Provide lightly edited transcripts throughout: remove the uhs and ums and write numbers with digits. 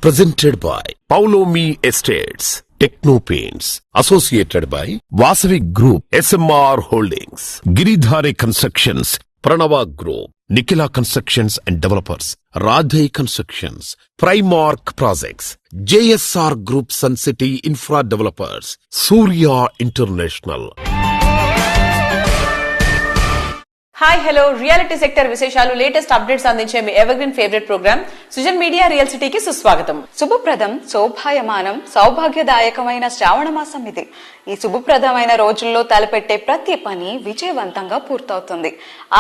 Presented by Paulomi Estates, Techno Paints, associated by Vasavi Group, SMR Holdings, Giridhare Constructions, Pranava Group, Nikhila Constructions and Developers, Radhe Constructions, Primark Projects, JSR Group Sun City Infra Developers, Surya International. Hi hello reality sector విశేషాలు latest updates అందించే మీ evergreen favourite programme Srujan media real సిటీకి సుస్వాగతం. శుభప్రదం, శోభాయమానం, సౌభాగ్యదాయకమైన శ్రావణ మాసం ఇది. ఈ శుభప్రదమైన రోజుల్లో తలపెట్టే ప్రతి పని విజయవంతంగా పూర్తవుతుంది.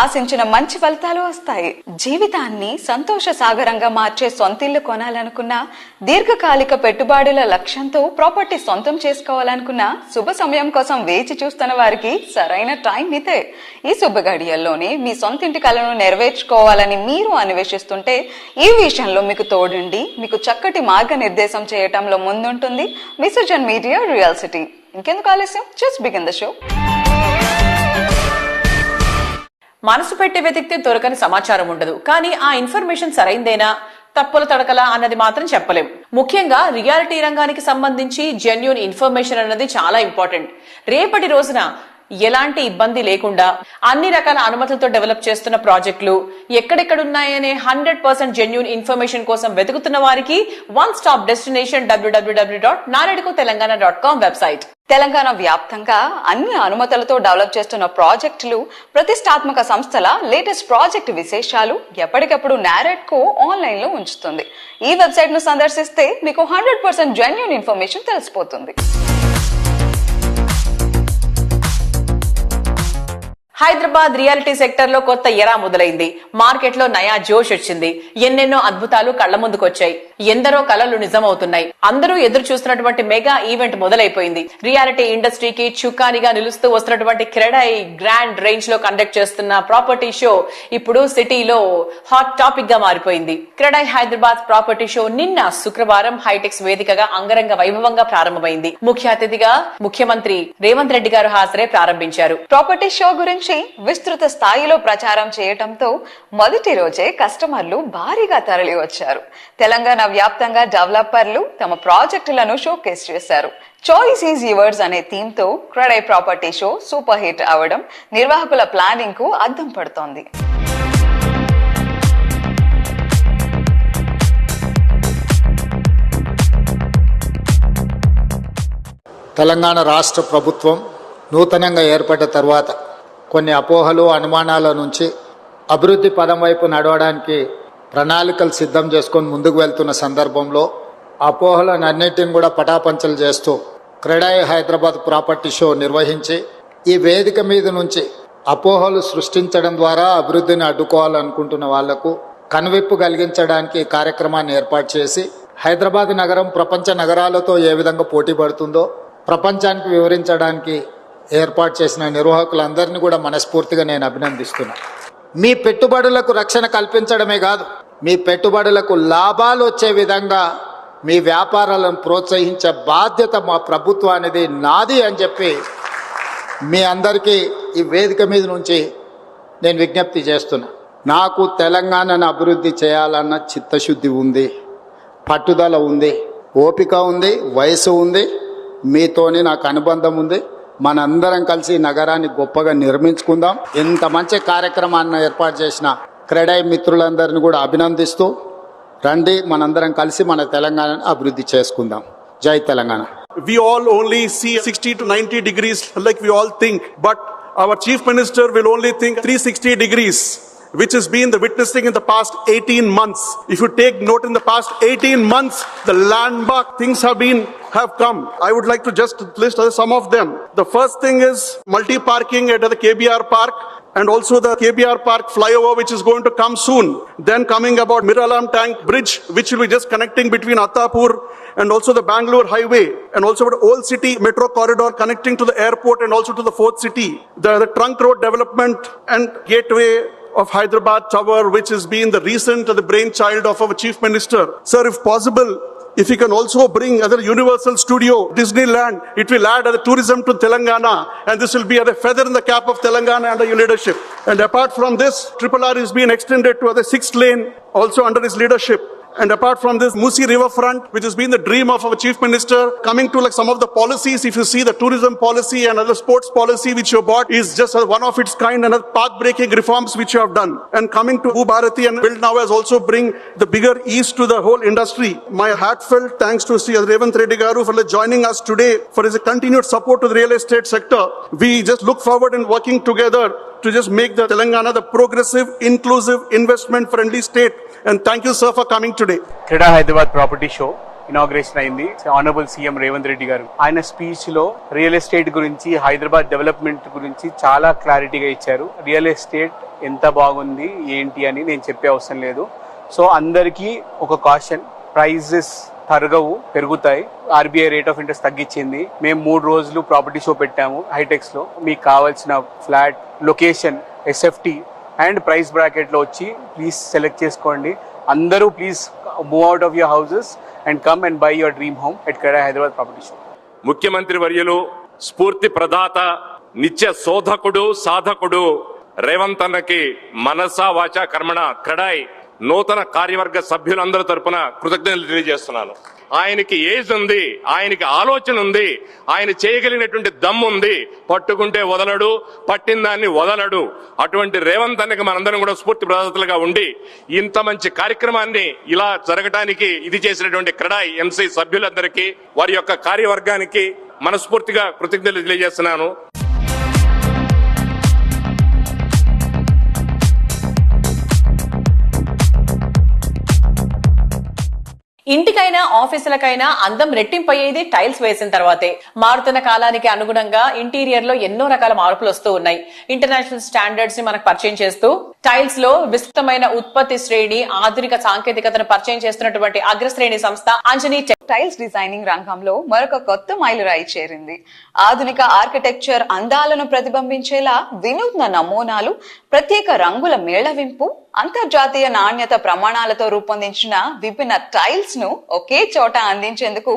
ఆశించిన మంచి ఫలితాలు వస్తాయి. జీవితాన్ని సంతోష సాగరంగా మార్చే సొంతిల్లు కొనాలనుకున్నా, దీర్ఘకాలిక పెట్టుబడుల లక్ష్యంతో ప్రాపర్టీ సొంతం చేసుకోవాలనుకున్నా, శుభ సమయం కోసం వేచి చూస్తున్న వారికి సరైన టైం ఇదే. ఈ శుభ గడియల్లో మీ సొంతింటి కలను నెరవేర్చుకోవాలని మీరు అన్వేషిస్తుంటే ఈ విషయంలో మీకు తోడుండి మీకు చక్కటి మార్గనిర్దేశం చేయటంలో ముందుంటుంది మీ సృజన్ మీడియా రియల్ సిటీ. ఇంకెందుకు ఆలస్యం, జస్ట్ బిగిన్ ద షో. మనసు పెట్టి వెతికితే దొరకని సమాచారం ఉండదు, కానీ ఆ ఇన్ఫర్మేషన్ సరైందేనా తప్పుల తడకలా అన్నది మాత్రం చెప్పలేం. ముఖ్యంగా రియాలిటీ రంగానికి సంబంధించి జెన్యూన్ ఇన్ఫర్మేషన్ అన్నది చాలా ఇంపార్టెంట్. రేపటి రోజున ఎలాంటి ఇబ్బంది లేకుండా అన్ని రకాల అనుమతులతో డెవలప్ చేస్తున్న ప్రాజెక్టులు ఎక్కడెక్కడున్నాయనే 100% జెన్యూన్ ఇన్ఫర్మేషన్ కోసం వెతుకుతున్న వారికి one stop destination www.naredikotelangana.com website. Telangana వ్యాప్తంగా అన్ని అనుమతులతో డెవలప్ చేస్తున్న ప్రాజెక్టులు, ప్రతిష్టాత్మక సంస్థల లేటెస్ట్ ప్రాజెక్టు విశేషాలు ఎప్పటికప్పుడు నారెడ్కో ఆన్లైన్ లో ఉంచుతుంది. ఈ వెబ్సైట్ ను సందర్శిస్తే మీకు 100% జెన్యూన్ ఇన్ఫర్మేషన్ తెలిసిపోతుంది. హైదరాబాద్ రియాలిటీ సెక్టర్ లో కొత్త ఎరా మొదలైంది. మార్కెట్ లో నయా జోష్ వచ్చింది. ఎన్నెన్నో అద్భుతాలు కళ్ల ముందుకొచ్చాయి. ఎందరో కలలు నిజమవుతున్నాయి. అందరూ ఎదురు చూస్తున్నటువంటి మెగా ఈవెంట్ మొదలైపోయింది. రియాలిటీ ఇండస్ట్రీకి చుక్కానిగా నిలుస్తూ వస్తున్నటువంటి క్రెడై గ్రాండ్ రేంజ్ లో కండక్ట్ చేస్తున్న ప్రాపర్టీ షో ఇప్పుడు సిటీలో హాట్ టాపిక్ గా మారిపోయింది. క్రెడై హైదరాబాద్ ప్రాపర్టీ షో నిన్న శుక్రవారం హైటెక్స్ వేదికగా అంగరంగ వైభవంగా ప్రారంభమైంది. ముఖ్య అతిథిగా ముఖ్యమంత్రి రేవంత్ రెడ్డి గారు హాజరై ప్రారంభించారు. ప్రాపర్టీ షో గురించి విస్తృత స్థాయిలో ప్రచారం చేయటంతో మొదటి రోజే కస్టమర్లు భారీగా తరలి వచ్చారు. తెలంగాణ వ్యాప్తంగా డెవలపర్లు తమ ప్రాజెక్టులను షోకేస్ చేశారు. చాయిస్ ఈజ్ యువర్స్ అనే థీమ్ తో CREDAI property show super hit అవడం నిర్వాహకుల ప్లానింగ్ కు అద్దం పడుతోంది. తెలంగాణ రాష్ట్ర ప్రభుత్వం నూతనంగా ఏర్పడ్డ తర్వాత కొన్ని అపోహలు, అనుమానాల నుంచి అభివృద్ధి పదం వైపు నడవడానికి ప్రణాళికలు సిద్ధం చేసుకొని ముందుకు వెళ్తున్న సందర్భంలో అపోహలను అన్నిటిని కూడా పటాపంచలు చేస్తూ క్రెడై హైదరాబాద్ ప్రాపర్టీ షో నిర్వహించి ఈ వేదిక మీద నుంచి అపోహలు సృష్టించడం ద్వారా అభివృద్ధిని అడ్డుకోవాలనుకుంటున్న వాళ్లకు కనువిప్పు కలిగించడానికి కార్యక్రమాన్ని ఏర్పాటు చేసి హైదరాబాద్ నగరం ప్రపంచ నగరాలతో ఏ విధంగా పోటీ పడుతుందో ప్రపంచానికి వివరించడానికి ఏర్పాటు చేసిన నిర్వాహకులందరినీ కూడా మనస్ఫూర్తిగా నేను అభినందిస్తున్నా. మీ పెట్టుబడులకు రక్షణ కల్పించడమే కాదు, మీ పెట్టుబడులకు లాభాలు వచ్చే విధంగా మీ వ్యాపారాలను ప్రోత్సహించే బాధ్యత మా ప్రభుత్వానిది, నాది అని చెప్పి మీ అందరికీ ఈ వేదిక మీద నుంచి నేను విజ్ఞప్తి చేస్తున్నా. నాకు తెలంగాణను అభివృద్ధి చేయాలన్న చిత్తశుద్ధి ఉంది, పట్టుదల ఉంది, ఓపిక ఉంది, వయసు ఉంది, మీతోని నాకు అనుబంధం ఉంది. మనందరం కలిసి నగరాన్ని గొప్పగా నిర్మించుకుందాం. ఇంత మంచి కార్యక్రమాన్ని ఏర్పాటు చేసిన క్రెడై మిత్రులందరినీ కూడా అభినందిస్తూ రండి, మనందరం కలిసి మన తెలంగాణను అభివృద్ధి చేసుకుందాం. జై Telangana. We all only see 60 to 90 degrees like we all think, but our chief minister will only think 360 degrees, which has been the witnessing in the past 18 months. If you take note, in the past 18 months, the landmark things have come. I would like to just list some of them. The first thing is multi-parking at the KBR Park, and also the KBR Park flyover, which is going to come soon. Then coming about Miralam Tank Bridge, which will be just connecting between Attapur and also the Bangalore Highway, and also the Old City Metro Corridor connecting to the airport and also to the fourth city. The Trunk Road development and gateway of Hyderabad Tower, which has been the recent the brainchild of our Chief Minister. Sir, if possible, if you can also bring other Universal Studio, Disneyland, it will add other tourism to Telangana, and this will be a feather in the cap of Telangana under your leadership. And apart from this, RRR is being extended to the 6th lane also under his leadership. And apart from this, Musi Riverfront, which has been the dream of our Chief Minister, coming to like some of the policies, if you see the tourism policy and other sports policy which you bought is just one of its kind, and path-breaking reforms which you have done. And coming to Bharati and Build Now has also bring the bigger ease to the whole industry. My heartfelt thanks to Sri Revanth Reddy Garu for joining us today for his continued support to the real estate sector. We just look forward in working together to just make the Telangana the progressive, inclusive, investment-friendly state. And thank you, sir, for coming today. క్రెడా Hyderabad property show inauguration అయింది. Honourable CM Revanth Reddy గారు ఆయన speech లో real estate గురించి, Hyderabad development గురించి చాలా క్లారిటీగా ఇచ్చారు. Real estate ఎంత బాగుంది ఏంటి అని నేను చెప్పే అవసరం లేదు. సో అందరికీ ఒక కాషన్, ప్రైజెస్ తరగవు, పెరుగుతాయి. ఆర్బీఐ రేట్ ఆఫ్ ఇంట్రెస్ట్ తగ్గించింది. మేము 3 రోజులు ప్రాపర్టీ షో పెట్టాము హైటెక్స్ లో. మీకు కావాల్సిన flat, location, SFT and price bracket లో వచ్చి ప్లీజ్ సెలెక్ట్ చేసుకోండి. అందరూ please move out of your houses and come and by your dream home at క్రెడా Hyderabad property show. ముఖ్యమంత్రి వర్యులు, స్ఫూర్తి ప్రదాత, నిత్య శోధకుడు, సాధకుడు రేవంత్ అన్నకి మనసా వాచా కర్మణ క్రెడాయ్ నూతన కార్యవర్గ సభ్యులందరి తరపున కృతజ్ఞతలు తెలియజేస్తున్నాను. ఆయనకి ఏజ్ ఉంది, ఆయనకి ఆలోచన ఉంది, ఆయన చేయగలిగినటువంటి దమ్ము ఉంది. పట్టుకుంటే వదలడు, పట్టిన దాన్ని వదలడు. అటువంటి రేవంత్ అన్నకి మనందరం కూడా స్ఫూర్తి ప్రదాతలుగా ఉండి ఇంత మంచి కార్యక్రమాన్ని ఇలా జరగడానికి ఇది చేసినటువంటి క్రెడాయ్ ఎంసీ సభ్యులందరికీ, వారి యొక్క కార్యవర్గానికి మనస్ఫూర్తిగా కృతజ్ఞతలు తెలియజేస్తున్నాను. ఇంటికైనా ఆఫీసులకైనా అందం రెట్టింపయ్యేది టైల్స్ వేసిన తర్వాతే. మారుతున్న కాలానికి అనుగుణంగా ఇంటీరియర్ లో ఎన్నో రకాల మార్పులు వస్తూ ఉన్నాయి. ఇంటర్నేషనల్ స్టాండర్డ్స్ ని మనకు పరిచయం చేస్తూ టైల్స్ లో విస్తృతమైన ఉత్పత్తి శ్రేణి, ఆధునిక సాంకేతికతను పరిచయం చేస్తున్నటువంటి అగ్రశ్రేణి సంస్థ అంజనీ టైల్స్ డిజైనింగ్ రంగంలో మరొక కొత్త మైలురాయి చేరింది. ఆధునిక ఆర్కిటెక్చర్ అందాలను ప్రతిబింబించేలా వినూత్న నమూనాలు, ప్రత్యేక రంగుల మేళవింపు, అంతర్జాతీయ నాణ్యత ప్రమాణాలతో రూపొందించిన విభిన్న టైల్స్ ను ఒకే చోట అందించేందుకు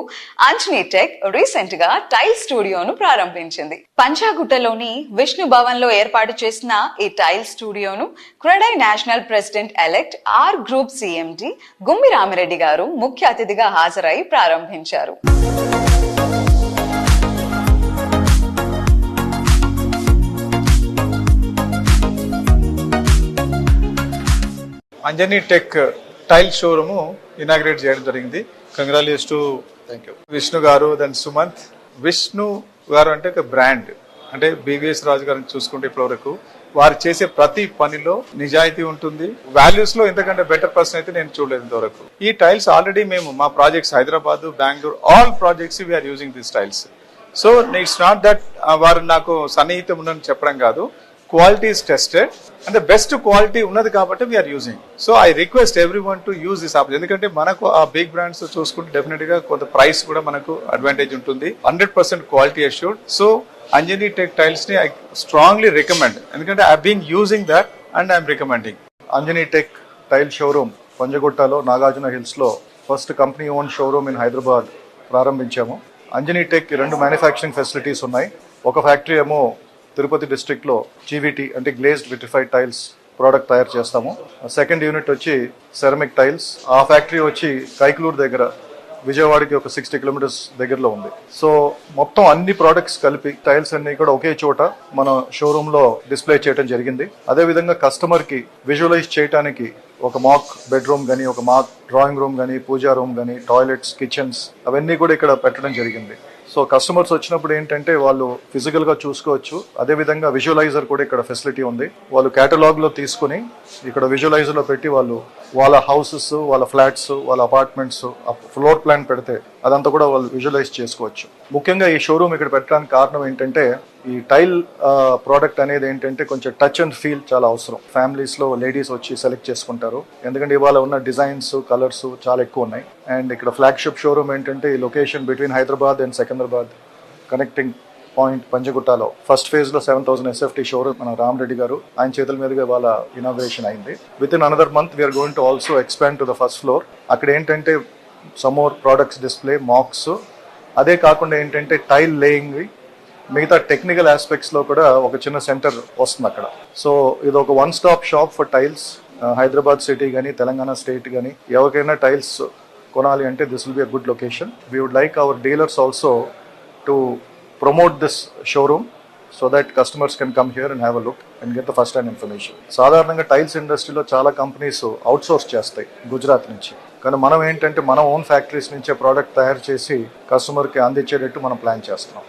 అంజనీ టెక్ రీసెంట్ గా టైల్ స్టూడియోను ప్రారంభించింది. పంజాగుట్టలోని విష్ణు భవన్ లో ఏర్పాటు చేసిన ఈ టైల్ స్టూడియోను CREDAI national president elect R group CMD Gummi Rami గారు ముఖ్య అతిథిగా హాజరై ప్రారంభించారు. Anjani tech tile showroom inaugurate చేయడం జరిగింది. కంగ్రాచులేషన్స్ టు విష్ణు గారు, దెన్ సుమంత్. విష్ణు గారు అంటే ఒక బ్రాండ్, అంటే బివిఎస్ రాజు గారిని చూసుకుంటే ఇప్పటివరకు వారు చేసే ప్రతి పనిలో నిజాయితీ ఉంటుంది. వాల్యూస్ లో ఇంతకంటే బెటర్ పర్సన్ అయితే నేను చూడలేదు ఇంతవరకు. ఈ టైల్స్ ఆల్రెడీ మేము మా projects Hyderabad, Bengaluru, all projects we're using this tiles. So it's not that వారు నాకు సన్నిహితం ఉందని చెప్పడం కాదు. Quality is tested and the best quality ఉన్నది కాబట్టి we are using. So I request everyone to use this option. ఎందుకంటే మనకు ఆ బిగ్ బ్రాండ్స్ చూసుకుంటే డెఫినెట్ గా కొంత ప్రైస్ కూడా మనకు అడ్వాంటేజ్ ఉంటుంది. 100% quality assured. So Anjani tech tiles ని I strongly recommend. ఎందుకంటే I have been using that and I am recommending. Anjani tech tile showroom పంజగుట్టలో నాగార్జున హిల్స్ లో first company own showroom in Hyderabad ప్రారంభించాము. అంజనీ టెక్ 2 మ్యానుఫ్యాక్చరింగ్ ఫెసిలిటీస్ ఉన్నాయి. ఒక ఫ్యాక్టరీ ఏమో Tirupati district లో GVT అంటే గ్లేజ్డ్ విట్రిఫైడ్ టైల్స్ ప్రోడక్ట్ తయారు చేస్తాము. సెకండ్ యూనిట్ వచ్చి సెరమిక్ టైల్స్. ఆ ఫ్యాక్టరీ వచ్చి కైకలూరు దగ్గర, విజయవాడకి ఒక 60 కిలోమీటర్స్ దగ్గరలో ఉంది. సో మొత్తం అన్ని ప్రోడక్ట్స్ కలిపి టైల్స్ అన్ని కూడా ఒకే చోట మన షోరూమ్ లో డిస్ప్లే చేయడం జరిగింది. అదే విధంగా కస్టమర్ కి విజువలైజ్ చేయడానికి ఒక మాక్ బెడ్రూమ్ గానీ, ఒక మాక్ డ్రాయింగ్ రూమ్ గానీ, పూజా రూమ్ గానీ, టాయిలెట్స్, కిచెన్స్ అవన్నీ కూడా ఇక్కడ పెట్టడం జరిగింది. సో కస్టమర్స్ వచ్చినప్పుడు ఏంటంటే వాళ్ళు ఫిజికల్ గా చూసుకోవచ్చు. అదే విధంగా విజువలైజర్ కూడా ఇక్కడ ఫెసిలిటీ ఉంది. వాళ్ళు కేటలాగ్ లో తీసుకుని ఇక్కడ విజువలైజర్ లో పెట్టి వాళ్ళు వాళ్ళ హౌసెస్, వాళ్ళ ఫ్లాట్స్, వాళ్ళ అపార్ట్మెంట్స్ ఫ్లోర్ ప్లాన్ పెడితే అదంతా కూడా వాళ్ళు విజువలైజ్ చేసుకోవచ్చు. ముఖ్యంగా ఈ షోరూమ్ ఇక్కడ పెట్టడానికి కారణం ఏంటంటే ఈ టైల్ ప్రోడక్ట్ అనేది ఏంటంటే కొంచెం టచ్ అండ్ ఫీల్ చాలా అవసరం. ఫ్యామిలీస్ లో లేడీస్ వచ్చి సెలెక్ట్ చేసుకుంటారు. ఎందుకంటే ఇవాళ ఉన్న డిజైన్స్, కలర్స్ చాలా ఎక్కువ ఉన్నాయి. అండ్ ఇక్కడ ఫ్లాగ్షిప్ షోరూమ్ ఏంటంటే ఈ location between Hyderabad and Secunderabad connecting point పంజగుట్టలో ఫస్ట్ ఫేజ్ లో 7000 SFT షోరూమ్ మన రామరెడ్డి గారు ఆయన చేతుల మీదుగా వాళ్ళ ఇనాగ్రేషన్ అయింది. With in another month we're going to also expand to the first floor. అక్కడ ఏంటంటే సమ్ మోర్ ప్రొడక్ట్స్ డిస్ప్లే, మాక్స్, అదే కాకుండా ఏంటంటే టైల్ లేయింగ్, మిగతా టెక్నికల్ ఆస్పెక్ట్స్ లో కూడా ఒక చిన్న సెంటర్ వస్తుంది అక్కడ. సో ఇది ఒక 1 stop shop for tiles. Hyderabad city కానీ తెలంగాణ స్టేట్ కానీ ఎవరికైనా టైల్స్ కొనాలి అంటే this will be a good location. We would like our dealers also to promote this showroom so that customers can come here and have a look and get the first hand information. సాధారణంగా tiles ఇండస్ట్రీలో చాలా companies outsource చేస్తాయి గుజరాత్ నుంచి, కానీ మనం ఏంటంటే మన own factories నుంచే ప్రోడక్ట్ తయారు చేసి కస్టమర్కి అందించేటట్టు మనం ప్లాన్ చేస్తున్నాం.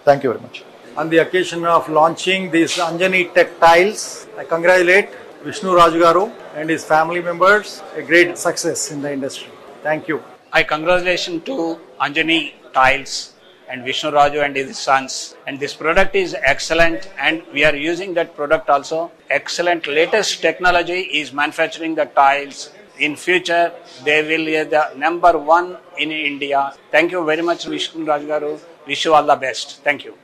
Thank you very much. On the occasion of launching these Anjani Tech Tiles, I congratulate Vishnu Raju Garu and his family members. A great success in the industry. Thank you. I congratulations to Anjani Tiles and Vishnu Raju and his sons. And this product is excellent and we are using that product also. Excellent latest technology is manufacturing the tiles. In future, they will be the number one in India. Thank you very much, Vishnu Raju Garu. Wish you all the best. Thank you.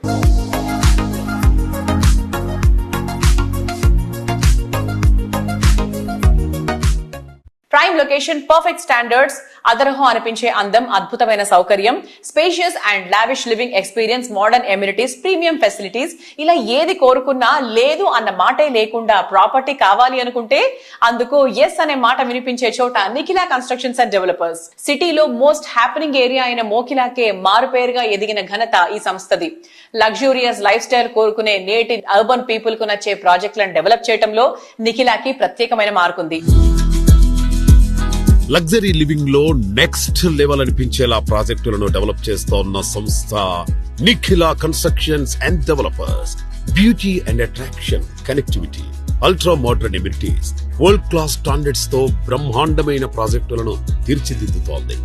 Prime location, perfect standards, అదరహం అనిపించే అందం, అద్భుతమైన సౌకర్యం, spacious and lavish living experience, modern amenities, premium facilities, ఇలా ఏది కోరుకున్నా లేదు అన్న మాటే లేకుండా ప్రాపర్టీ కావాలి అనుకుంటే అందుకు ఎస్ అనే మాట వినిపించే చోట నిఖిలా కన్స్ట్రక్షన్స్ అండ్ డెవలపర్స్. సిటీలో మోస్ట్ హ్యాపెనింగ్ ఏరియా అయిన మోకిలాకే మారుపేరుగా ఎదిగిన ఘనత ఈ సంస్థది. లగ్జూరియస్ లైఫ్ స్టైల్ కోరుకునే నేటి అర్బన్ పీపుల్ కు నచ్చే ప్రాజెక్టులను డెవలప్ చేయడంలో నిఖిలాకి ప్రత్యేకమైన మార్కుంది. లగ్జరీ లివింగ్ లో నెక్స్ట్ లెవెల్ అనిపించేలా ప్రాజెక్టులను డెవలప్ చేస్తోన్న సంస్థ Nikhila constructions and developers. Beauty and attraction, connectivity, ultra modern amenities, world class standards తో బ్రహ్మాండమైన ప్రాజెక్టులను తీర్చిదిద్దుతోంది.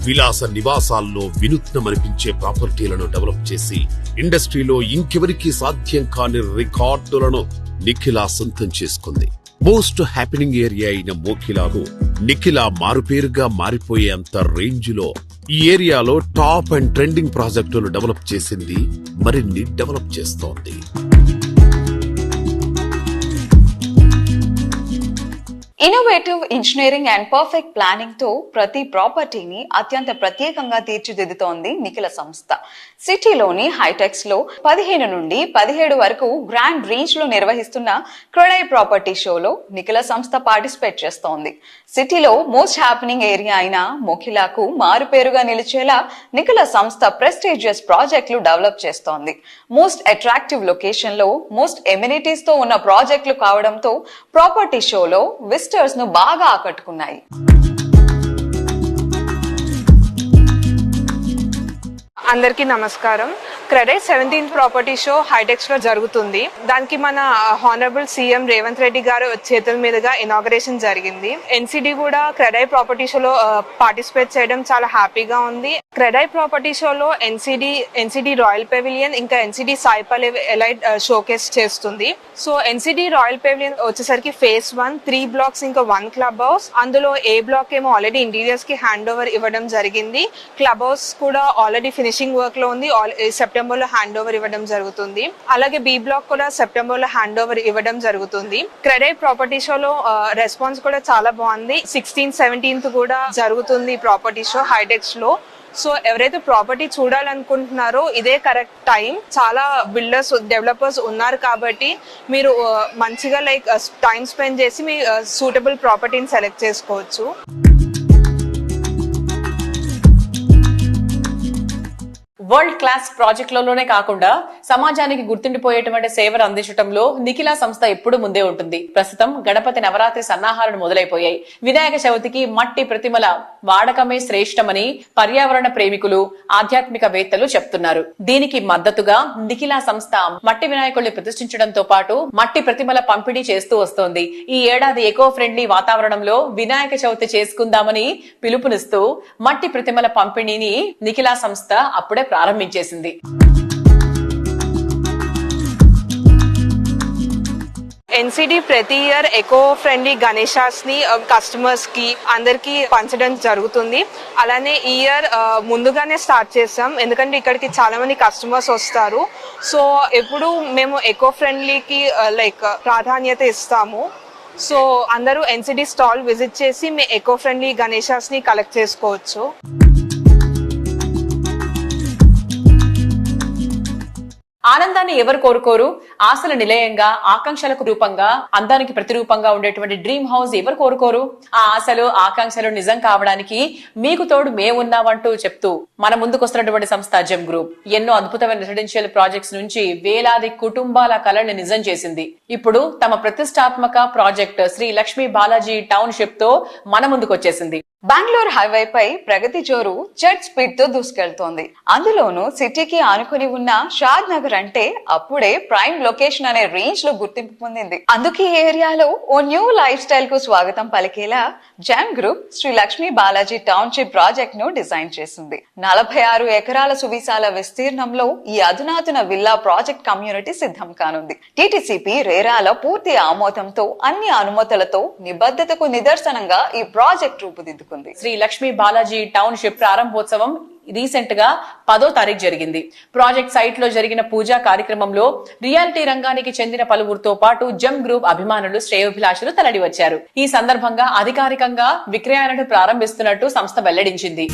విలాస నివాసాల్లో వినూత్నమనిపించే ప్రాపర్టీలను డెవలప్ చేసి ఇండస్ట్రీలో ఇంకెవరికి సాధ్యం కాని రికార్డులను నిఖిలా సొంతం చేసుకుంది. మోస్ట్ హ్యాపెనింగ్ ఏరియా అయిన మోకిలాకు నిఖిలా మారుపేరుగా మారిపోయేంత రేంజ్ లో ఈ ఏరియాలో టాప్ అండ్ ట్రెండింగ్ ప్రాజెక్టులు డెవలప్ చేసింది, మరిన్ని డెవలప్ చేస్తోంది. Innovative engineering and perfect planning తో ప్రతి ప్రాపర్టీని అత్యంత ప్రత్యేకంగా తీర్చిదిద్దుతోంది నిఖిల సంస్థ. సిటీలోని హైటెక్స్ లో 15 నుండి 17 వరకు గ్రాండ్ రేంజ్ లో నిర్వహిస్తున్న క్రెడై ప్రాపర్టీ షోలో నిఖిల సంస్థ పార్టిసిపేట్ చేస్తోంది. సిటీలో మోస్ట్ హ్యాపెనింగ్ ఏరియా అయిన మోకిలాకు మారుపేరుగా నిలిచేలా నిఖిల సంస్థ ప్రెస్టీజియస్ ప్రాజెక్టులు డెవలప్ చేస్తోంది. మోస్ట్ అట్రాక్టివ్ లొకేషన్ లో మోస్ట్ ఎమ్యూనిటీస్ తో ఉన్న ప్రాజెక్టులు కావడంతో ప్రాపర్టీ షోలో విజిటర్స్ ను బాగా ఆకట్టుకున్నాయి. అందరికీ నమస్కారం. CREDAI 17th property show HITEX లో జరుగుతుంది. దానికి మన హానరబుల్ సీఎం రేవంత్ రెడ్డి గారు చేతుల మీదుగా ఇనాగరేషన్ జరిగింది. ఎన్సిడి కూడా క్రెడై ప్రాపర్టీ షోలో పార్టిసిపేట్ చేయడం చాలా హ్యాపీగా ఉంది. క్రెడై ప్రాపర్టీ షోలో ఎన్సిడి రాయల్ పెవిలియన్ ఇంకా ఎన్సిడి సాయిపల్ ఎలైట్ షోకేస్ చేస్తుంది. సో ఎన్సిడి రాయల్ పెవిలియన్ వచ్చేసరికి ఫేజ్ 1 3 బ్లాక్స్ ఇంకా 1 క్లబ్ హౌస్. అందులో ఏ బ్లాక్ ఏమో ఆల్రెడీ ఇంటీరియర్స్ కి హ్యాండ్ ఓవర్ ఇవ్వడం జరిగింది. క్లబ్ హౌస్ కూడా ఆల్రెడీ ఫినిషింగ్ వర్క్ లో ఉంది. సెప్టెంబర్ లో హ్యాండ్ ఓవర్ ఇవ్వడం జరుగుతుంది. అలాగే బి బ్లాక్ కూడా సెప్టెంబర్ లో హ్యాండ్ ఓవర్ ఇవ్వడం జరుగుతుంది. క్రెడై ప్రాపర్టీ షోలో రెస్పాన్స్ కూడా చాలా బాగుంది. 16th 17th కూడా జరుగుతుంది ప్రాపర్టీ షో హైటెక్స్ లో. సో ఎవరైతే ప్రాపర్టీ చూడాలనుకుంటున్నారో ఇదే కరెక్ట్ టైం. చాలా బిల్డర్స్ డెవలపర్స్ ఉన్నారు కాబట్టి మీరు మంచిగా టైం స్పెండ్ చేసి మీ సూటబుల్ ప్రాపర్టీని సెలెక్ట్ చేసుకోవచ్చు. వరల్డ్ క్లాస్ ప్రాజెక్టులలోనే కాకుండా సమాజానికి గుర్తుండిపోయేటువంటి సేవలు అందించడంలో నిఖిలా సంస్థ ఎప్పుడు ముందే ఉంటుంది. ప్రస్తుతం గణపతి నవరాత్రి సన్నాహాలను మొదలైపోయాయి. వినాయక చవితికి మట్టి ప్రతిమల వాడకమే శ్రేష్టమని పర్యావరణ ప్రేమికులు, ఆధ్యాత్మికవేత్తలు చెప్తున్నారు. దీనికి మద్దతుగా నిఖిలా సంస్థ మట్టి వినాయకుల్ని ప్రతిష్ఠించడంతో పాటు మట్టి ప్రతిమల పంపిణీ చేస్తూ వస్తోంది. ఈ ఏడాది ఎకో ఫ్రెండ్లీ వాతావరణంలో వినాయక చవితి చేసుకుందామని పిలుపునిస్తూ మట్టి ప్రతిమల పంపిణీని నిఖిలా సంస్థ అప్పుడే ప్రారంభించేసింది. ఎన్సిడి ప్రతి ఇయర్ ఎకో ఫ్రెండ్లీ గణేశాస్ ని కస్టమర్స్ కి అందరికి పంచడం జరుగుతుంది. అలానే ఈ ఇయర్ ముందుగానే స్టార్ట్ చేసాం, ఎందుకంటే ఇక్కడికి చాలా మంది కస్టమర్స్ వస్తారు. సో ఎప్పుడు మేము ఎకో ఫ్రెండ్లీకి ప్రాధాన్యత ఇస్తాము. సో అందరూ ఎన్సిడి స్టాల్ విజిట్ చేసి మీ ఎకో ఫ్రెండ్లీ గణేశాస్ ని కలెక్ట్ చేసుకోవచ్చు. ఆనందాన్ని ఎవరు కోరుకోరు? ఆశల నిలయంగా, ఆకాంక్షలకు రూపంగా, అందానికి ప్రతిరూపంగా ఉండేటువంటి డ్రీమ్ హౌస్ ఎవరు కోరుకోరు? ఆ ఆశలు, ఆకాంక్షలు నిజం కావడానికి మీకు తోడు మేమున్నామంటూ చెప్తూ మన ముందుకు వస్తున్నటువంటి సంస్థ జెమ్ గ్రూప్ ఎన్నో అద్భుతమైన రెసిడెన్షియల్ ప్రాజెక్ట్స్ నుంచి వేలాది కుటుంబాల కలల్ని నిజం చేసింది. ఇప్పుడు తమ ప్రతిష్టాత్మక ప్రాజెక్ట్ శ్రీ లక్ష్మీ బాలాజీ టౌన్షిప్ తో మన ముందుకు వచ్చేసింది. బెంగళూరు హైవే పై ప్రగతి జోరు జెట్ స్పీడ్ తో దూసుకెళ్తోంది. అందులోనూ సిటీకి ఆనుకుని ఉన్న షాద్ నగర్ అంటే అప్పుడే ప్రైమ్ లొకేషన్ అనే రేంజ్ లో గుర్తింపు పొందింది. అందుకే ఈ ఏరియాలో ఓ న్యూ లైఫ్ స్టైల్ కు స్వాగతం పలికేలా gem group Shri Lakshmi Balaji township project ను డిజైన్ చేసింది. 46 ఎకరాల సువిశాల విస్తీర్ణంలో ఈ అధునాతన విల్లా ప్రాజెక్ట్ కమ్యూనిటీ సిద్ధం కానుంది. టీటీసీపీ రేరాల పూర్తి ఆమోదంతో అన్ని అనుమతులతో నిబద్ధతకు నిదర్శనంగా ఈ ప్రాజెక్ట్ రూపుదిద్దుకుంది. శ్రీ లక్ష్మీ బాలాజీ టౌన్షిప్ ప్రారంభోత్సవం రీసెంట్ గా 10వ తారీఖు జరిగింది. ప్రాజెక్ట్ సైట్ లో జరిగిన పూజా కార్యక్రమంలో రియాలిటీ రంగానికి చెందిన పలువురితో పాటు జెమ్ గ్రూప్ అభిమానులు, శ్రేయోభిలాషులు తరలి వచ్చారు. ఈ సందర్భంగా అధికారికంగా విక్రయాలను ప్రారంభిస్తున్నట్టు సంస్థ వెల్లడించింది.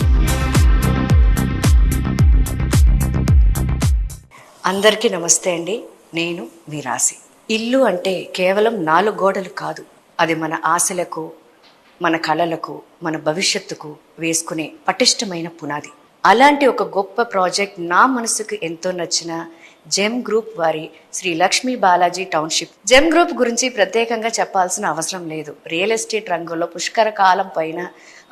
అందరికీ నమస్తే అండి. నేను మీ రాశి. ఇల్లు అంటే కేవలం 4 గోడలు కాదు, అది మన ఆశలకు, మన కళలకు, మన భవిష్యత్తుకు వేసుకునే పటిష్టమైన పునాది. అలాంటి ఒక గొప్ప ప్రాజెక్ట్ నా మనసుకు ఎంతో నచ్చిన జెమ్ గ్రూప్ వారి Shri Lakshmi Balaji township. Gem Group గురించి ప్రత్యేకంగా చెప్పాల్సిన అవసరం లేదు. రియల్ ఎస్టేట్ రంగంలో పుష్కర కాలం పైన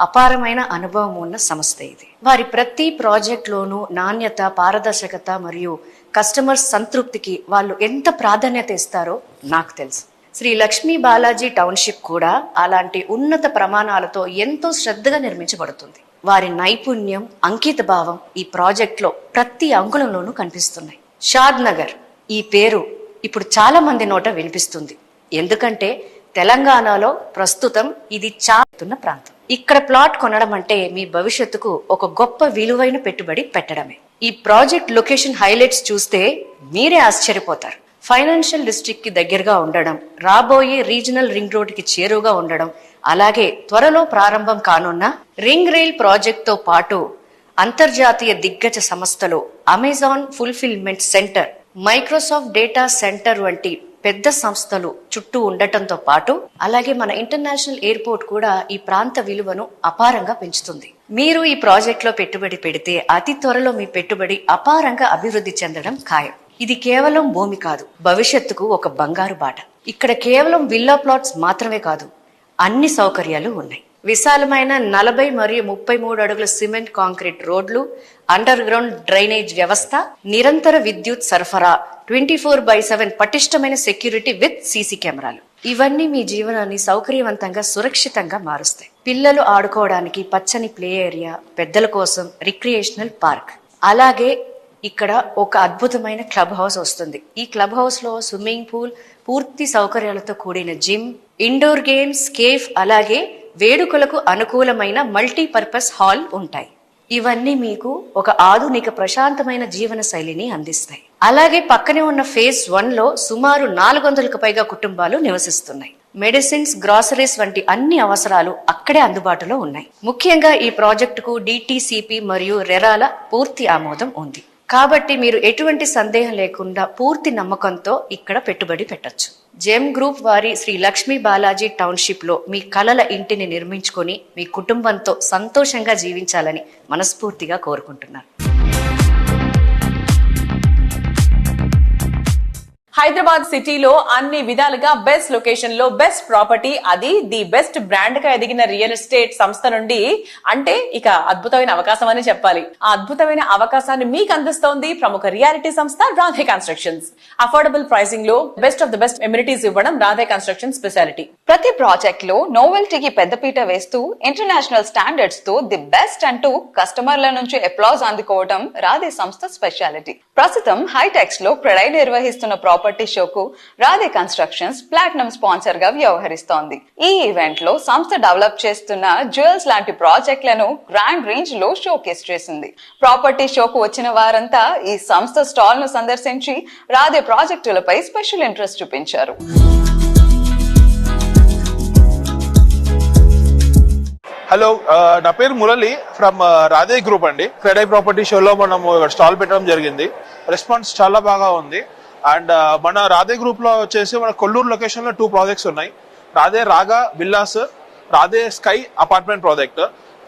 అపారమైన అనుభవం ఉన్న సంస్థ ఇది. వారి ప్రతి ప్రాజెక్ట్లోనూ నాణ్యత, పారదర్శకత మరియు కస్టమర్స్ సంతృప్తికి వాళ్ళు ఎంత ప్రాధాన్యత ఇస్తారో నాకు తెలుసు. శ్రీ లక్ష్మీ బాలాజీ టౌన్షిప్ కూడా అలాంటి ఉన్నత ప్రమాణాలతో ఎంతో శ్రద్ధగా నిర్మించబడుతుంది. వారి నైపుణ్యం, అంకిత భావం ఈ ప్రాజెక్ట్లో ప్రతి అంగుళంలోనూ కనిపిస్తున్నాయి. షాద్ నగర్ ఈ పేరు ఇప్పుడు చాలా మంది నోట వినిపిస్తుంది. ఎందుకంటే తెలంగాణలో ప్రస్తుతం ఇది చాలా ప్రాంతం. ఇక్కడ ప్లాట్ కొనడం అంటే మీ భవిష్యత్తుకు ఒక గొప్ప విలువైన పెట్టుబడి పెట్టడమే. ఈ ప్రాజెక్ట్ లొకేషన్ హైలైట్స్ చూస్తే మీరే ఆశ్చర్యపోతారు. ఫైనాన్షియల్ డిస్ట్రిక్ట్ కి దగ్గరగా ఉండడం, రాబోయే రీజనల్ రింగ్ రోడ్ కి చేరువగా ఉండడం, అలాగే త్వరలో ప్రారంభం కానున్న రింగ్ రైల్ ప్రాజెక్ట్ తో పాటు అంతర్జాతీయ దిగ్గజ సంస్థలు Amazon fulfilment centre, Microsoft data centre వంటి పెద్ద సంస్థలు చుట్టూ ఉండటంతో పాటు అలాగే మన ఇంటర్నేషనల్ ఎయిర్పోర్ట్ కూడా ఈ ప్రాంత విలువను అపారంగా పెంచుతుంది. మీరు ఈ ప్రాజెక్ట్ లో పెట్టుబడి పెడితే అతి త్వరలో మీ పెట్టుబడి అపారంగా అభివృద్ధి చెందడం ఖాయం. ఇది కేవలం భూమి కాదు, భవిష్యత్తుకు ఒక బంగారు బాట. ఇక్కడ కేవలం విల్లా ప్లాట్స్ మాత్రమే కాదు, అన్ని సౌకర్యాలు ఉన్నాయి. విశాలమైన 40 మరియు 33 అడుగుల సిమెంట్ కాంక్రీట్ రోడ్లు, అండర్ గ్రౌండ్ డ్రైనేజ్ వ్యవస్థ, నిరంతర విద్యుత్ సరఫరా, 24/7 పటిష్టమైన సెక్యూరిటీ విత్ సీసీ కెమెరాలు. ఇవన్నీ మీ జీవనాన్ని సౌకర్యవంతంగా, సురక్షితంగా మారుస్తాయి. పిల్లలు ఆడుకోవడానికి పచ్చని ప్లే ఏరియా, పెద్దల కోసం రిక్రియేషనల్ పార్క్, అలాగే ఇక్కడ ఒక అద్భుతమైన క్లబ్ హౌస్ వస్తుంది. ఈ క్లబ్ హౌస్ లో స్విమ్మింగ్ పూల్, పూర్తి సౌకర్యాలతో కూడిన జిమ్, ఇండోర్ గేమ్స్, కేఫ్, అలాగే వేడుకలకు అనుకూలమైన మల్టీపర్పస్ హాల్ ఉంటాయి. ఇవన్నీ మీకు ఒక ఆధునిక ప్రశాంతమైన జీవన శైలిని అందిస్తాయి. అలాగే పక్కనే ఉన్న ఫేజ్ 1 లో సుమారు 400కు పైగా కుటుంబాలు నివసిస్తున్నాయి. మెడిసిన్స్, గ్రాసరీస్ వంటి అన్ని అవసరాలు అక్కడే అందుబాటులో ఉన్నాయి. ముఖ్యంగా ఈ ప్రాజెక్టుకు డిటిసిపి మరియు రెరాల పూర్తి ఆమోదం ఉంది. కాబట్టి మీరు ఎటువంటి సందేహం లేకుండా పూర్తి నమ్మకంతో ఇక్కడ పెట్టుబడి పెట్టొచ్చు. జెమ్ గ్రూప్ వారి శ్రీ లక్ష్మీ బాలాజీ టౌన్షిప్ లో మీ కలల ఇంటిని నిర్మించుకొని మీ కుటుంబంతో సంతోషంగా జీవించాలని మనస్ఫూర్తిగా కోరుకుంటున్నాను. హైదరాబాద్ సిటీలో అన్ని విధాలుగా బెస్ట్ లొకేషన్ లో బెస్ట్ ప్రాపర్టీ, అది ది బెస్ట్ బ్రాండ్ గా ఎదిగిన రియల్ ఎస్టేట్ సంస్థ నుండి అంటే ఇక అద్భుతమైన అవకాశం అని చెప్పాలి. ఆ అద్భుతమైన అవకాశాన్ని మీకు అందిస్తోంది ప్రముఖ రియాలిటీ సంస్థ రాధే కన్స్ట్రక్షన్స్. అఫోర్డబుల్ ప్రైసింగ్ లో best of the best amenities ఇవ్వడం రాధే కన్స్ట్రక్షన్ స్పెషాలిటీ. ప్రతి ప్రాజెక్ట్ లో నోవెల్టీకి పెద్దపీట వేస్తూ ఇంటర్నేషనల్ స్టాండర్డ్స్ తో ది బెస్ట్ అంటూ కస్టమర్ల నుంచి అప్లాజ్ అందుకోవడం రాధే సంస్థ స్పెషాలిటీ. ప్రస్తుతం హైటెక్స్ లో ప్రణయ్ నిర్వహిస్తున్న ప్రాపర్టీ షోకు రాధే కన్స్ట్రక్షన్స్ ప్లాటినం స్పాన్సర్ గా వ్యవహరిస్తోంది. ఈ ఈవెంట్ లో సంస్థ డెవలప్ చేస్తున్న జ్యువెల్స్ లాంటి ప్రాజెక్టులను గ్రాండ్ రేంజ్ లో షోకేస్ చేసింది. ప్రాపర్టీ షోకు వచ్చిన వారంతా ఈ సంస్థ స్టాల్ ను సందర్శించి రాధే ప్రాజెక్టులపై స్పెషల్ ఇంట్రెస్ట్ చూపించారు. హలో, నా పేరు మురళి ఫ్రమ్ రాధే గ్రూప్ అండి. క్రెడై ప్రాపర్టీ షోలో మనం స్టాల్ పెట్టడం జరిగింది. రెస్పాన్స్ చాలా బాగా ఉంది. అండ్ మన రాధే గ్రూప్ లో వచ్చేసి మన కొల్లూరు లొకేషన్ లో 2 ప్రాజెక్ట్స్ ఉన్నాయి. రాధే రాగా villas, Radhe sky apartment project.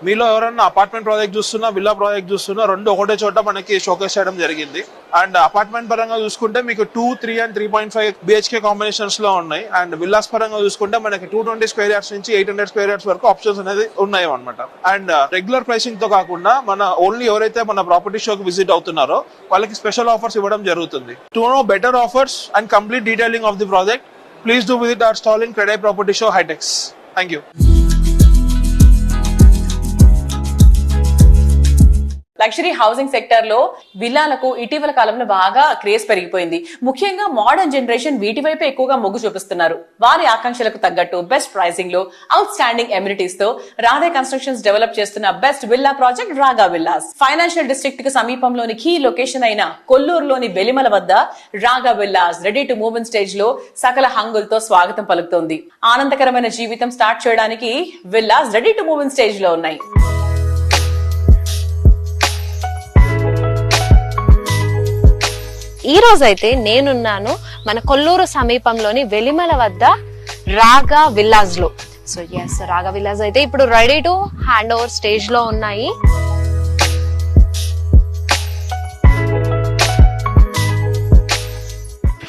మీలో ఎవరైనా అపార్ట్మెంట్ ప్రాజెక్ట్ చూస్తున్నా, విల్లా ప్రాజెక్ట్ చూస్తున్నా, 2 ఒకటే చోట మనకి షోకేస్ చేయడం జరిగింది. అండ్ అపార్ట్మెంట్ పరంగా చూసుకుంటే మీకు 2, 3 and 3.5 BHK కాంబినేషన్స్ లో ఉన్నాయి. అండ్ విల్లాస్ పరంగా చూసుకుంటే మనకి 220 స్క్వేర్ యార్డ్స్ నుంచి 800 స్క్వేర్ యార్డ్స్ వరకు ఆప్షన్స్ అనేది ఉన్నాయి అనమాట. అండ్ రెగ్యులర్ ప్రైసింగ్ తో కాకుండా మన ఓన్లీ ఎవరైతే మన ప్రాపర్టీ షోకి విజిట్ అవుతున్నారో వాళ్ళకి స్పెషల్ ఆఫర్స్ ఇవ్వడం జరుగుతుంది. To know better offers and complete detailing of the project, please do visit our stall in CREDAI property show HITEX. Thank you. Luxury housing sector లో విల్లాలకు ఇటీవల కాలంలో బాగా క్రేజ్ పెరిగిపోయింది. ముఖ్యంగా మోడర్న్ జనరేషన్ వీటి వైపు ఎక్కువగా మొగ్గు చూపిస్తున్నారు. వారి ఆకాంక్షలకు తగ్గట్టు బెస్ట్ ప్రైసింగ్ లో అవుట్ స్టాండింగ్ ఎమ్యూనిటీస్ తో రాధే కన్స్ట్రక్షన్స్ డెవలప్ చేస్తున్న బెస్ట్ విల్లా ప్రాజెక్ట్ రాగా విల్లాస్. ఫైనాన్షియల్ డిస్ట్రిక్ట్ కి సమీపంలోని కీ లొకేషన్ అయిన కొల్లూరులోని వెలిమల వద్ద రాగా villas ready to move in stage లో సకల హంగులతో స్వాగతం పలుకుతోంది. ఆనందకరమైన జీవితం స్టార్ట్ చేయడానికి villas ready to move in stage లో ఉన్నాయి. ఈ రోజైతే నేనున్నాను మన కొల్లూరు సమీపంలోని వెలిమల వద్ద రాగా విల్లాజ్ లో. సో ఎస్, రాగా విల్లాజ్ అయితే ఇప్పుడు ready to hand over stage లో ఉన్నాయి.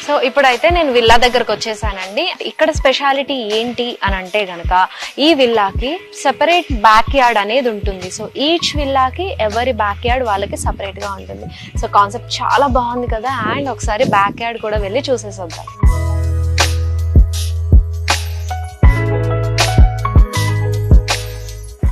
సో ఇప్పుడైతే నేను విల్లా దగ్గరకు వచ్చేసానండి. ఇక్కడ స్పెషాలిటీ ఏంటి అని అంటే గనక ఈ విల్లాకి సెపరేట్ బ్యాక్ యార్డ్ అనేది ఉంటుంది. సో ఈచ్ విల్లాకి ఎవరి బ్యాక్ యార్డ్ వాళ్ళకి సెపరేట్ గా ఉంటుంది. సో కాన్సెప్ట్ చాలా బాగుంది కదా. అండ్ ఒకసారి బ్యాక్ యార్డ్ కూడా వెళ్ళి చూసేసొద్దాం.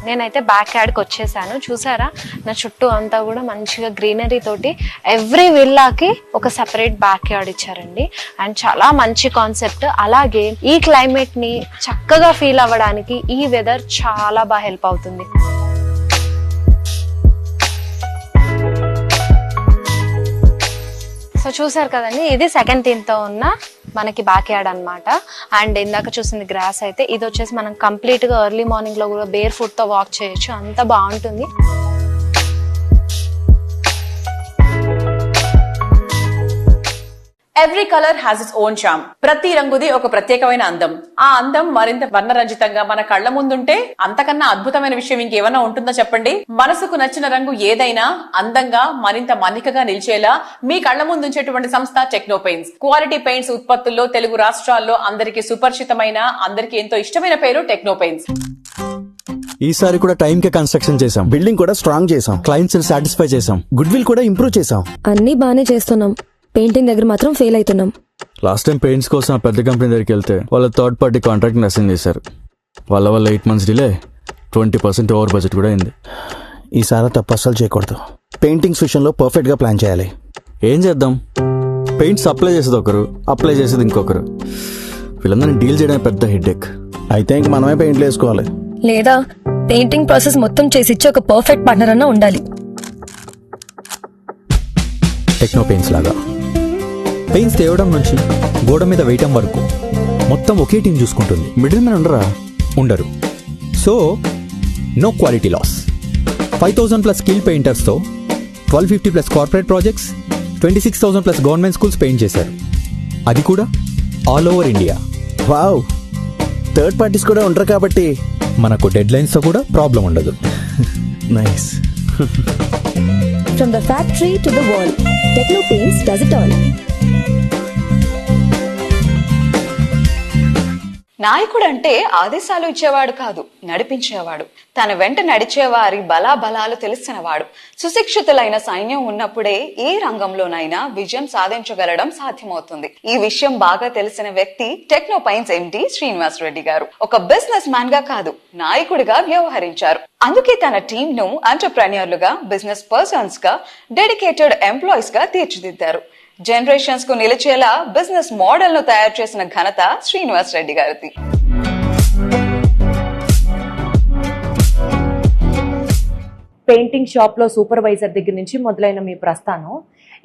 నేనైతే బ్యాక్ యార్డ్కి వచ్చేసాను. చూసారా, నా చుట్టూ అంతా కూడా మంచిగా గ్రీనరీ తోటి ఎవ్రీ విల్లాకి ఒక సెపరేట్ బ్యాక్ యార్డ్ ఇచ్చారండి. అండ్ చాలా మంచి కాన్సెప్ట్. అలాగే ఈ క్లైమేట్ ని చక్కగా ఫీల్ అవ్వడానికి ఈ వెదర్ చాలా బాగా హెల్ప్ అవుతుంది. సో చూసారు కదండి, ఇది సెకండ్ థీమ్ తో ఉన్న మనకి బ్యాక్ యార్డ్ అనమాట. అండ్ ఇందాక చూసింది గ్రాస్ అయితే ఇది వచ్చేసి మనం కంప్లీట్ గా ఎర్లీ మార్నింగ్ లో కూడా బేర్ ఫుట్ తో వాక్ చేయొచ్చు. అంత బాగుంటుంది. Every colour has its own charm. ప్రతి రంగుది ఒక ప్రత్యేకమైన అందం. ఆ అందం మరింత వర్ణరంజితంగా మన కళ్ల ముందుంటే అంతకన్నా అద్భుతమైన విషయం ఇంకేమన్నా ఉంటుందో చెప్పండి. మనసుకు నచ్చిన రంగు ఏదైనా అందంగా మరింత మన్నికగా నిలిచేలా మీ కళ్ల ముందుంచేటువంటి సంస్థ టెక్నో పెయింట్స్. క్వాలిటీ పెయింట్స్ ఉత్పత్తుల్లో తెలుగు రాష్ట్రాల్లో అందరికీ సుపరిచితమైన, అందరికీ ఎంతో ఇష్టమైన పేరు టెక్నో పెయింట్స్. ఈసారి కూడా టైం కే కన్స్ట్రక్షన్ చేసాం, బిల్డింగ్ కూడా స్ట్రాంగ్ చేసాం, క్లయింట్స్ ని సాటిస్ఫై చేసాం, గుడ్ విల్ కూడా ఇంప్రూవ్ చేసాం. అన్ని బానే చేస్తున్నాం, పెయింటింగ్ దగ్గర మాత్రం ఫెయిల్ అవుతున్నాం. లాస్ట్ టైం పెయింట్స్ కోసం ఆ పెద్ద కంపెనీ దగ్గరికి వెళ్తే వాళ్ళ థర్డ్ పార్టీ కాంట్రాక్ట్ అసైన్ చేశారు. వాళ్ళ 8 months డిలే, 20% ఓవర్ బడ్జెట్ కూడా అయింది. ఈసారి తప్పు అస్సలు చేయకూడదు. పెయింటింగ్స్ విషయంలో పర్ఫెక్ట్ గా ప్లాన్ చేయాలి. ఏం చేద్దాం, పెయింట్స్ అప్లై చేసేది ఒకరు, అప్లై చేసేది ఇంకొకరు. వీళ్ళందరినీ డీల్ చేయడం పెద్ద హెడ్ఏక్. అయితే ఇంక మనమే పెయింట్లు వేసుకోవాలి. లేదా పెయింటింగ్ ప్రాసెస్ మొత్తం చేసిచ్చే ఒక పర్ఫెక్ట్ పార్ట్నర్ అన్న ఉండాలి. టెక్నో పెయింట్స్ లాగా పెయింట్స్ తేవడం నుంచి గోడ మీద వేయటం వరకు మొత్తం ఒకే టీం చూసుకుంటుంది. మిడిల్ మ్యాన్ ఉండరు. So no quality loss. 5,000+ skill పెయింటర్స్తో 1,250+ corporate projects, 26,000+ government schools paint చేశారు. అది కూడా all over India. Wow, third parties కూడా ఉండరు కాబట్టి మనకు డెడ్ లైన్స్ తో కూడా ప్రాబ్లం ఉండదు. Nice. From the factory to the wall, Techno Paints does it all. నాయకుడు అంటే ఆదేశాలు ఇచ్చేవాడు కాదు, నడిపించేవాడు. తన వెంట నడిచేవారి బలాబలాలు తెలిసినవాడు. సుశిక్షితులైన సైన్యం ఉన్నప్పుడే ఏ రంగంలోనైనా విజయం సాధించగలడం సాధ్యమవుతుంది. ఈ విషయం బాగా తెలిసిన వ్యక్తి టెక్నో పెయింట్స్ ఎండి శ్రీనివాస్ రెడ్డి గారు. ఒక బిజినెస్ మ్యాన్ గా కాదు, నాయకుడిగా వ్యవహరించారు. అందుకే తన టీమ్ ను ఎంటర్‌ప్రెన్యూర్లుగా, బిజినెస్ పర్సన్స్ గా, డెడికేటెడ్ ఎంప్లాయీస్ గా తీర్చిదిద్దారు. జనరేషన్స్ కు నిలిచేలా బిజినెస్ మోడల్ ను తయారు చేసిన ఘనత శ్రీనివాస్ రెడ్డి గారిది. పెయింటింగ్ షాప్ లో సూపర్వైజర్ దగ్గర నుంచి మొదలైన మీ ప్రస్థానం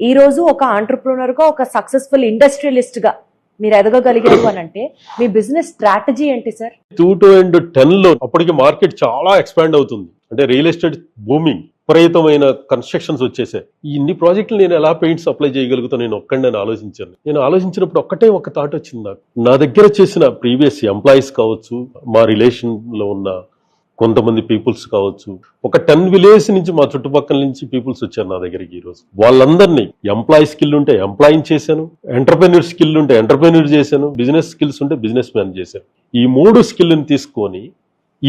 ఈ రోజు ఒక ఆంటర్‌ప్రెన్యూర్ గా, ఒక సక్సెస్ఫుల్ ఇండస్ట్రియలిస్ట్ గా మీరు ఎదగగలిగారు అని అంటే మీ బిజినెస్ స్ట్రాటజీ ఏంటి సార్? 2010లో అప్పటికి మార్కెట్ చాలా ఎక్స్పాండ్ అవుతుంది. అంటే రియల్ ఎస్టేట్ బూమింగ్. విపరీతమైన కన్స్ట్రక్షన్స్ వచ్చేసాయి. ఇన్ని ప్రాజెక్టులు నేను ఎలా పెయింట్స్ అప్లై చేయగలుగుతాను నేను ఒక్కడిని ఆలోచించాను. నేను ఆలోచించినప్పుడు ఒక థాట్ వచ్చింది నాకు. నా దగ్గర చేసిన ప్రీవియస్ ఎంప్లాయీస్ కావచ్చు, మా రిలేషన్ లో ఉన్న కొంతమంది పీపుల్స్ కావచ్చు, ఒక 10 విలేజ్ నుంచి మా చుట్టుపక్కల నుంచి పీపుల్స్ వచ్చారు నా దగ్గరికి ఈ రోజు. వాళ్ళందరినీ ఎంప్లాయీ స్కిల్ ఉంటే ఎంప్లాయింగ్ చేశాను, ఎంటర్ప్రెన్యూర్ స్కిల్ ఉంటే ఎంటర్ప్రెన్యూర్ చేశాను, బిజినెస్ స్కిల్స్ ఉంటే బిజినెస్ మ్యాన్ చేశాను. ఈ 3 స్కిల్ని తీసుకొని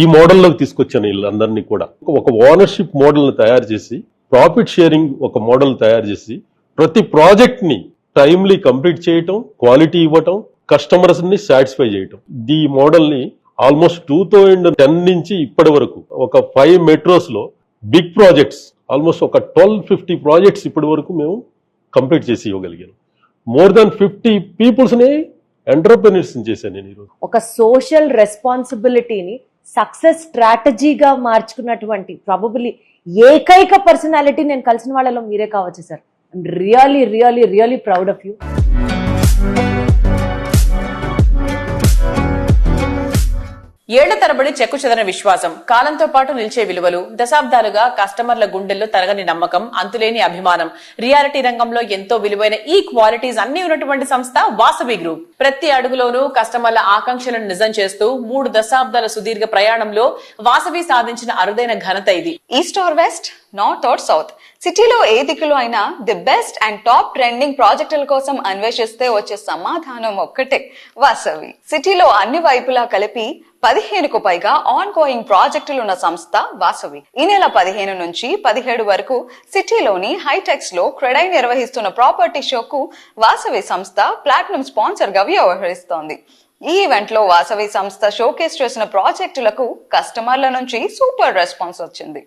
ఈ మోడల్లోకి తీసుకొచ్చాను. వీళ్ళందరినీ కూడా ఒక ఓనర్షిప్ మోడల్ని తయారు చేసి, ప్రాఫిట్ షేరింగ్ ఒక మోడల్ తయారు చేసి, ప్రతి ప్రాజెక్ట్ ని టైమ్లీ కంప్లీట్ చేయటం, క్వాలిటీ ఇవ్వటం, కస్టమర్స్ ని సాటిస్ఫై చేయటం. ఈ మోడల్ ని ఆల్మోస్ట్ 2010 నుంచి ఇప్పటి వరకు ఒక 5 మెట్రోస్ లో బిగ్ ప్రాజెక్ట్స్ ఆల్మోస్ట్ ఒక 1250 ప్రాజెక్ట్స్ ఇప్పటి వరకు మేము కంప్లీట్ చేసి ఇవ్వగలిగాను. మోర్ దాన్ 50 పీపుల్స్ ని ఎంటర్ప్రెన్యూర్స్ చేశాను నేను ఈరోజు. ఒక సోషల్ రెస్పాన్సిబిలిటీని సక్సెస్ స్ట్రాటజీగా మార్చుకున్నటువంటి ప్రాబబుల్లీ ఏకైక పర్సనాలిటీ నేను కలిసిన వాళ్ళలో మీరే కావచ్చు sir. I'm really really really proud of you. ఏళ్ల తరబడి చెక్కు చెదరని విశ్వాసం, కాలంతో పాటు నిలిచే విలువలు, దశాబ్దాలుగా కస్టమర్ల గుండెల్లో తరగని నమ్మకం, అంతులేని అభిమానం, రియాలిటీ రంగంలో ఎంతో విలువైన ఈ క్వాలిటీస్ అన్ని ఉన్నటువంటి సంస్థ వాసవి గ్రూప్. ప్రతి అడుగులోనూ కస్టమర్ల ఆకాంక్షలను నిజం చేస్తూ 3 దశాబ్దాల సుదీర్ఘ ప్రయాణంలో వాసవి సాధించిన అరుదైన ఘనత ఇది. East or west, north are south, సిటీలో ఏ దిక్కులో అయినా the best and top trending ప్రాజెక్టుల కోసం అన్వేషిస్తే వచ్చే సమాధానం ఒక్కటే, వాసవి. సిటీలో అన్ని వైపులా కలిపి 15కు పైగా ఆన్ గోయింగ్ ప్రాజెక్టులు ఉన్న సంస్థ వాసవి. ఈ నెల 15 నుంచి 17 వరకు సిటీలోని హైటెక్స్ లో క్రెడై నిర్వహిస్తున్న ప్రాపర్టీ షోకు వాసవి సంస్థ ప్లాటినం స్పాన్సర్ గా వ్యవహరిస్తోంది. ఈ ఈవెంట్ లో వాసవి సంస్థ షోకేస్ చేసిన ప్రాజెక్టులకు కస్టమర్ల నుంచి సూపర్ రెస్పాన్స్ వచ్చింది.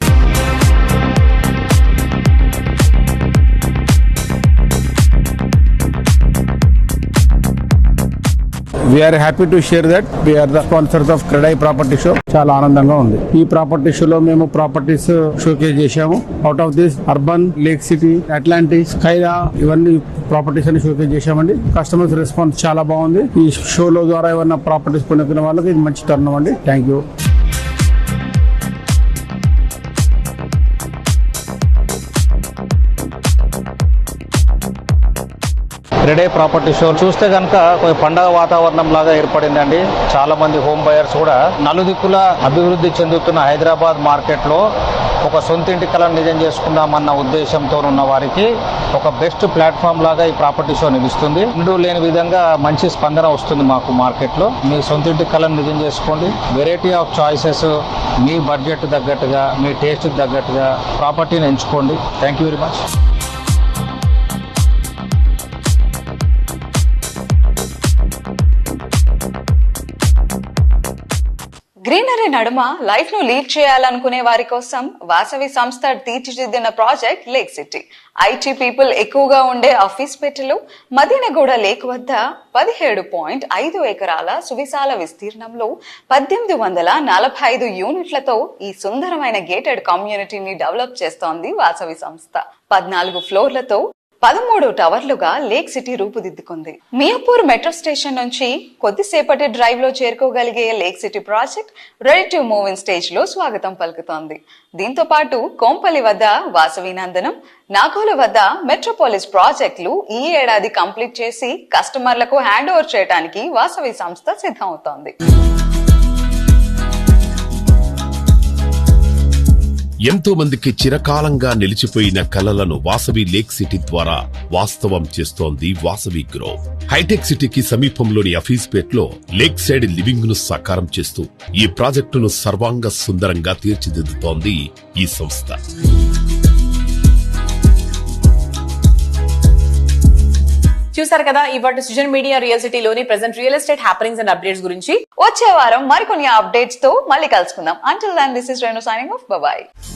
We are happy to share that we are the sponsors of Credai Property Show. చాలా ఆనందంగా ఉంది. ఈ ప్రాపర్టీ షోలో మేము ప్రాపర్టీస్ షోకేస్ చేశాము. Out of this urban, lake city, Atlantis, Skyla ఇవన్నీ ప్రాపర్టీస్ అని షోకేస్ చేశామండి. కస్టమర్స్ రెస్పాన్స్ చాలా బాగుంది. ఈ షోలో ద్వారా ఏమన్నా ప్రాపర్టీస్ కొనుక్కునే వాళ్ళకి ఇది మంచి తరుణం అండి. Thank you. CREDAI property show చూస్తే కనుక పండగ వాతావరణం లాగా ఏర్పడిందండి. చాలా మంది హోమ్ బయర్స్ కూడా నలుదిక్కుల అభివృద్ధి చెందుతున్న హైదరాబాద్ మార్కెట్లో ఒక సొంతింటి కలను నిజం చేసుకుందామన్న ఉద్దేశంతో ఉన్న వారికి ఒక బెస్ట్ ప్లాట్ఫామ్ లాగా ఈ ప్రాపర్టీ షో నిలుస్తుంది. ఇండు లేని విధంగా మంచి స్పందన వస్తుంది మాకు మార్కెట్లో. మీ సొంతింటి కలను నిజం చేసుకోండి. Variety of choices, me budget తగ్గట్టుగా, మీ టేస్ట్ తగ్గట్టుగా ప్రాపర్టీని ఎంచుకోండి. Thank you very much. Greenery నడుమ లైఫ్ ను లీడ్ చేయాలనుకునే వారి కోసం వాసవి సంస్థ తీర్చిదిద్దిన project lake city. IT people ఎక్కువగా ఉండే ఆఫీస్ పెట్టెలు మదీనగూడ లేక్ వద్ద 17.5 ఎకరాల సువిశాల విస్తీర్ణంలో 1845 యూనిట్లతో ఈ సుందరమైన గేటెడ్ కమ్యూనిటీని డెవలప్ చేస్తోంది వాసవి సంస్థ. 14 ఫ్లోర్లతో 13 టవర్లుగా లేక్ సిటీ రూపుదిద్దుకుంది. మియాపూర్ మెట్రో స్టేషన్ నుంచి కొద్దిసేపటి డ్రైవ్ లో చేరుకోగలిగే lake city project ready to move in stage లో స్వాగతం పలుకుతోంది. దీంతో పాటు కోంపల్లి వద్ద వాసవి నందనం, నాగోలు వద్ద మెట్రోపోలిస్ ప్రాజెక్టులు ఈ ఏడాది కంప్లీట్ చేసి కస్టమర్లకు హ్యాండ్ ఓవర్ చేయడానికి వాసవి సంస్థ సిద్ధమవుతోంది. ఎంతో మందికి చిరకాలంగా నిలిచిపోయిన కలలను వాసవి లేక్ సిటీ ద్వారా వాస్తవం చేస్తోంది వాసవి గ్రూప్. హైటెక్ సిటీకి సమీపంలోని అఫీస్పేట్ లో లేక్ సైడ్ లివింగ్ ను సాకారం చేస్తూ ఈ ప్రాజెక్టును సర్వాంగ సుందరంగా తీర్చిదిద్దుతోంది ఈ సంస్థ. చూసారు కదా ఇవాటి సృజన్ మీడియా రియల్ సిటీలోని present real estate happenings and updates గురించి. వచ్చే వారం మరికొన్ని అప్డేట్స్ తో మళ్ళీ కలుసుకుందాం. Until then, this is Renu signing off. Bye bye.